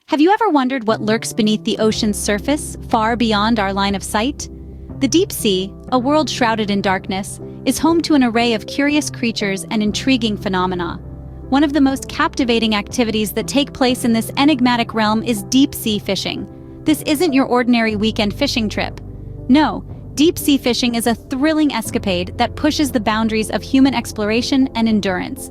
Have you ever wondered what lurks beneath the ocean's surface, far beyond our line of sight? The deep sea, a world shrouded in darkness, is home to an array of curious creatures and intriguing phenomena. One of the most captivating activities that take place in this enigmatic realm is deep-sea fishing. This isn't your ordinary weekend fishing trip. No, deep-sea fishing is a thrilling escapade that pushes the boundaries of human exploration and endurance.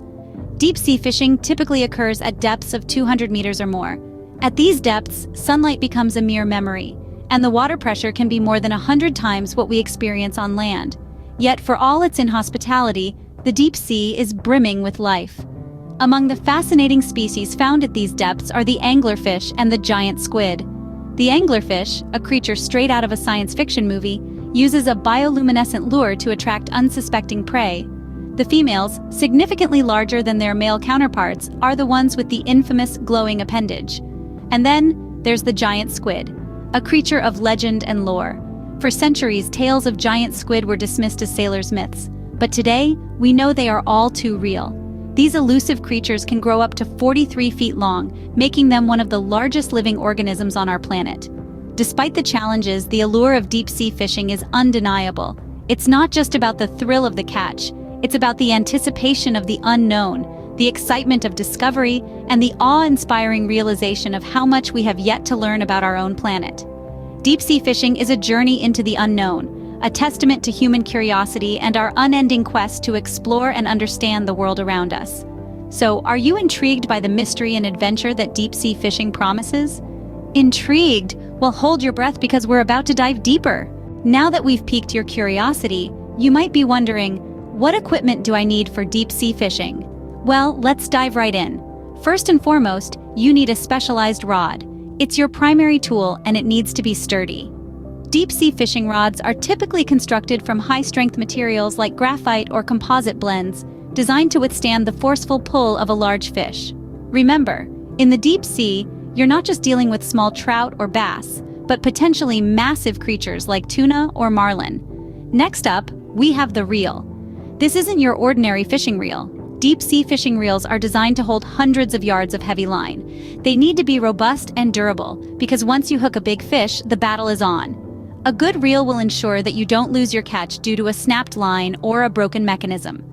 Deep-sea fishing typically occurs at depths of 200 meters or more. At these depths, sunlight becomes a mere memory, and the water pressure can be more than 100 times what we experience on land. Yet for all its inhospitality, the deep sea is brimming with life. Among the fascinating species found at these depths are the anglerfish and the giant squid. The anglerfish, a creature straight out of a science fiction movie, uses a bioluminescent lure to attract unsuspecting prey. The females, significantly larger than their male counterparts, are the ones with the infamous glowing appendage. And then there's the giant squid, a creature of legend and lore. For centuries, tales of giant squid were dismissed as sailors' myths, but today, we know they are all too real. These elusive creatures can grow up to 43 feet long, making them one of the largest living organisms on our planet. Despite the challenges, the allure of deep-sea fishing is undeniable. It's not just about the thrill of the catch, it's about the anticipation of the unknown, the excitement of discovery, and the awe-inspiring realization of how much we have yet to learn about our own planet. Deep-sea fishing is a journey into the unknown, a testament to human curiosity and our unending quest to explore and understand the world around us. So, are you intrigued by the mystery and adventure that deep-sea fishing promises? Intrigued? Well, hold your breath because we're about to dive deeper. Now that we've piqued your curiosity, you might be wondering, what equipment do I need for deep-sea fishing? Well, let's dive right in. First and foremost, you need a specialized rod. It's your primary tool and it needs to be sturdy. Deep-sea fishing rods are typically constructed from high-strength materials like graphite or composite blends, designed to withstand the forceful pull of a large fish. Remember, in the deep sea, you're not just dealing with small trout or bass, but potentially massive creatures like tuna or marlin. Next up, we have the reel. This isn't your ordinary fishing reel. Deep-sea fishing reels are designed to hold hundreds of yards of heavy line. They need to be robust and durable, because once you hook a big fish, the battle is on. A good reel will ensure that you don't lose your catch due to a snapped line or a broken mechanism.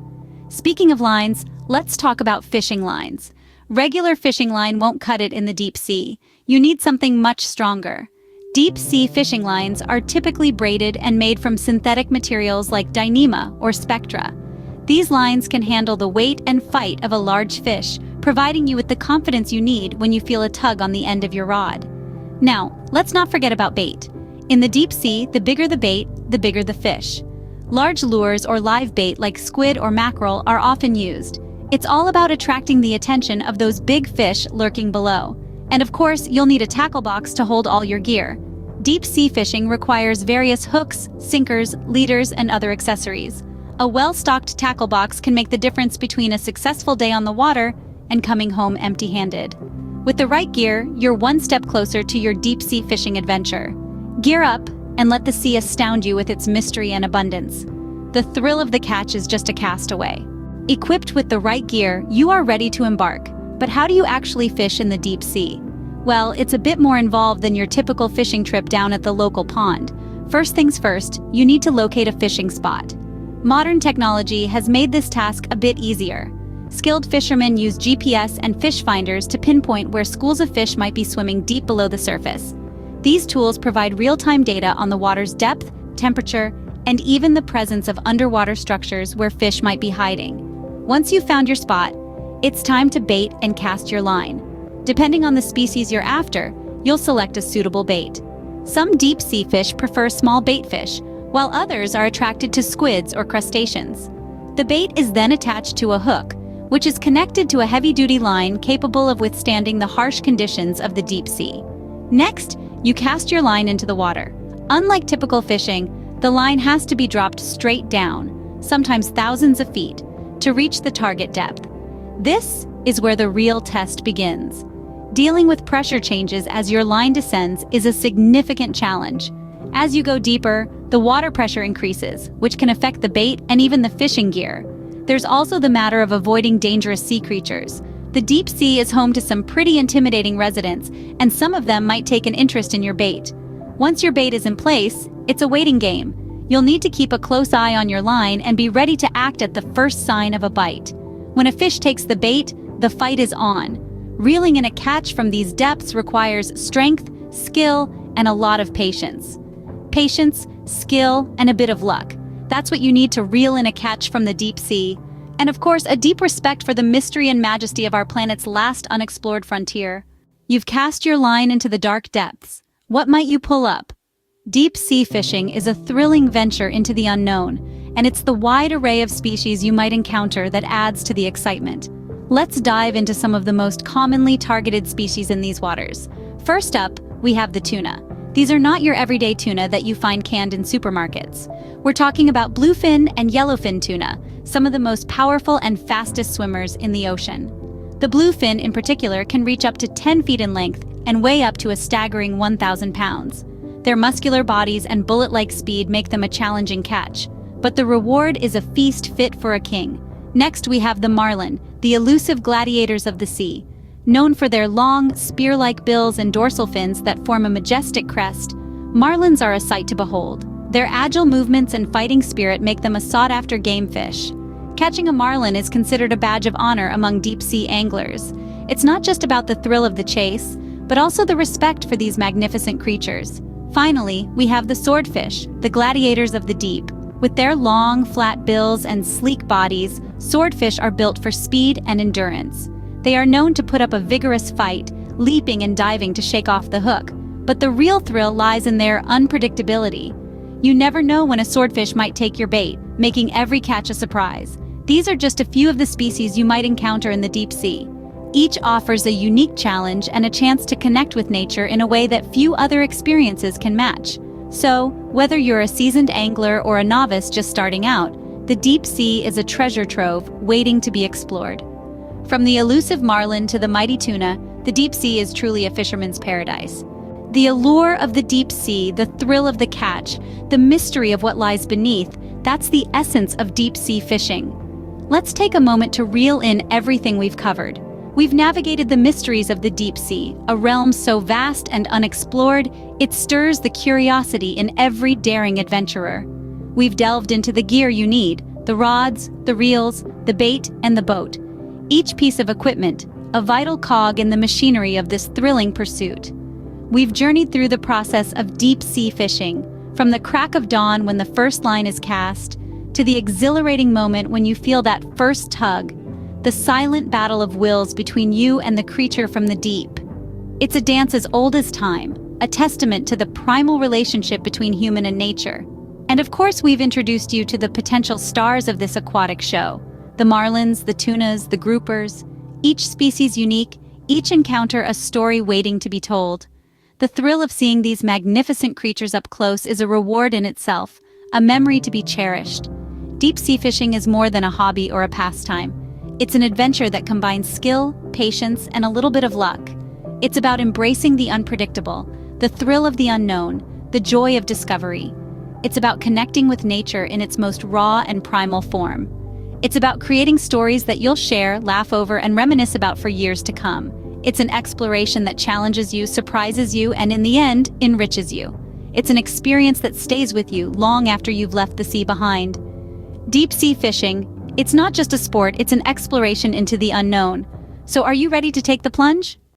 Speaking of lines, let's talk about fishing lines. Regular fishing line won't cut it in the deep sea. You need something much stronger. Deep-sea fishing lines are typically braided and made from synthetic materials like Dyneema or Spectra. These lines can handle the weight and fight of a large fish, providing you with the confidence you need when you feel a tug on the end of your rod. Now, let's not forget about bait. In the deep sea, the bigger the bait, the bigger the fish. Large lures or live bait like squid or mackerel are often used. It's all about attracting the attention of those big fish lurking below. And of course, you'll need a tackle box to hold all your gear. Deep sea fishing requires various hooks, sinkers, leaders, and other accessories. A well-stocked tackle box can make the difference between a successful day on the water and coming home empty-handed. With the right gear, you're one step closer to your deep-sea fishing adventure. Gear up and let the sea astound you with its mystery and abundance. The thrill of the catch is just a cast away. Equipped with the right gear, you are ready to embark. But how do you actually fish in the deep sea? Well, it's a bit more involved than your typical fishing trip down at the local pond. First things first, you need to locate a fishing spot. Modern technology has made this task a bit easier. Skilled fishermen use GPS and fish finders to pinpoint where schools of fish might be swimming deep below the surface. These tools provide real-time data on the water's depth, temperature, and even the presence of underwater structures where fish might be hiding. Once you've found your spot, it's time to bait and cast your line. Depending on the species you're after, you'll select a suitable bait. Some deep-sea fish prefer small bait fish, while others are attracted to squids or crustaceans. The bait is then attached to a hook, which is connected to a heavy-duty line capable of withstanding the harsh conditions of the deep sea. Next, you cast your line into the water. Unlike typical fishing, the line has to be dropped straight down, sometimes thousands of feet, to reach the target depth. This is where the real test begins. Dealing with pressure changes as your line descends is a significant challenge. As you go deeper, the water pressure increases, which can affect the bait and even the fishing gear. There's also the matter of avoiding dangerous sea creatures. The deep sea is home to some pretty intimidating residents, and some of them might take an interest in your bait. Once your bait is in place, it's a waiting game. You'll need to keep a close eye on your line and be ready to act at the first sign of a bite. When a fish takes the bait, the fight is on. Reeling in a catch from these depths requires strength, skill, and a lot of patience. Patience, skill, and a bit of luck. That's what you need to reel in a catch from the deep sea. And of course, a deep respect for the mystery and majesty of our planet's last unexplored frontier. You've cast your line into the dark depths. What might you pull up? Deep sea fishing is a thrilling venture into the unknown, and it's the wide array of species you might encounter that adds to the excitement. Let's dive into some of the most commonly targeted species in these waters. First up, we have the tuna. These are not your everyday tuna that you find canned in supermarkets. We're talking about bluefin and yellowfin tuna, some of the most powerful and fastest swimmers in the ocean. The bluefin in particular can reach up to 10 feet in length and weigh up to a staggering 1,000 pounds. Their muscular bodies and bullet-like speed make them a challenging catch, but the reward is a feast fit for a king. Next, we have the marlin, the elusive gladiators of the sea. Known for their long, spear-like bills and dorsal fins that form a majestic crest, marlins are a sight to behold. Their agile movements and fighting spirit make them a sought-after game fish. Catching a marlin is considered a badge of honor among deep-sea anglers. It's not just about the thrill of the chase, but also the respect for these magnificent creatures. Finally, we have the swordfish, the gladiators of the deep. With their long, flat bills and sleek bodies, swordfish are built for speed and endurance. They are known to put up a vigorous fight, leaping and diving to shake off the hook. But the real thrill lies in their unpredictability. You never know when a swordfish might take your bait, making every catch a surprise. These are just a few of the species you might encounter in the deep sea. Each offers a unique challenge and a chance to connect with nature in a way that few other experiences can match. So, whether you're a seasoned angler or a novice just starting out, the deep sea is a treasure trove waiting to be explored. From the elusive marlin to the mighty tuna, the deep sea is truly a fisherman's paradise. The allure of the deep sea, the thrill of the catch, the mystery of what lies beneath, that's the essence of deep sea fishing. Let's take a moment to reel in everything we've covered. We've navigated the mysteries of the deep sea, a realm so vast and unexplored, it stirs the curiosity in every daring adventurer. We've delved into the gear you need, the rods, the reels, the bait, and the boat. Each piece of equipment, a vital cog in the machinery of this thrilling pursuit. We've journeyed through the process of deep sea fishing, from the crack of dawn when the first line is cast, to the exhilarating moment when you feel that first tug, the silent battle of wills between you and the creature from the deep. It's a dance as old as time, a testament to the primal relationship between human and nature. And of course, we've introduced you to the potential stars of this aquatic show. The marlins, the tunas, the groupers, each species unique, each encounter a story waiting to be told. The thrill of seeing these magnificent creatures up close is a reward in itself, a memory to be cherished. Deep sea fishing is more than a hobby or a pastime. It's an adventure that combines skill, patience, and a little bit of luck. It's about embracing the unpredictable, the thrill of the unknown, the joy of discovery. It's about connecting with nature in its most raw and primal form. It's about creating stories that you'll share, laugh over, and reminisce about for years to come. It's an exploration that challenges you, surprises you, and in the end, enriches you. It's an experience that stays with you long after you've left the sea behind. Deep sea fishing, it's not just a sport, it's an exploration into the unknown. So are you ready to take the plunge?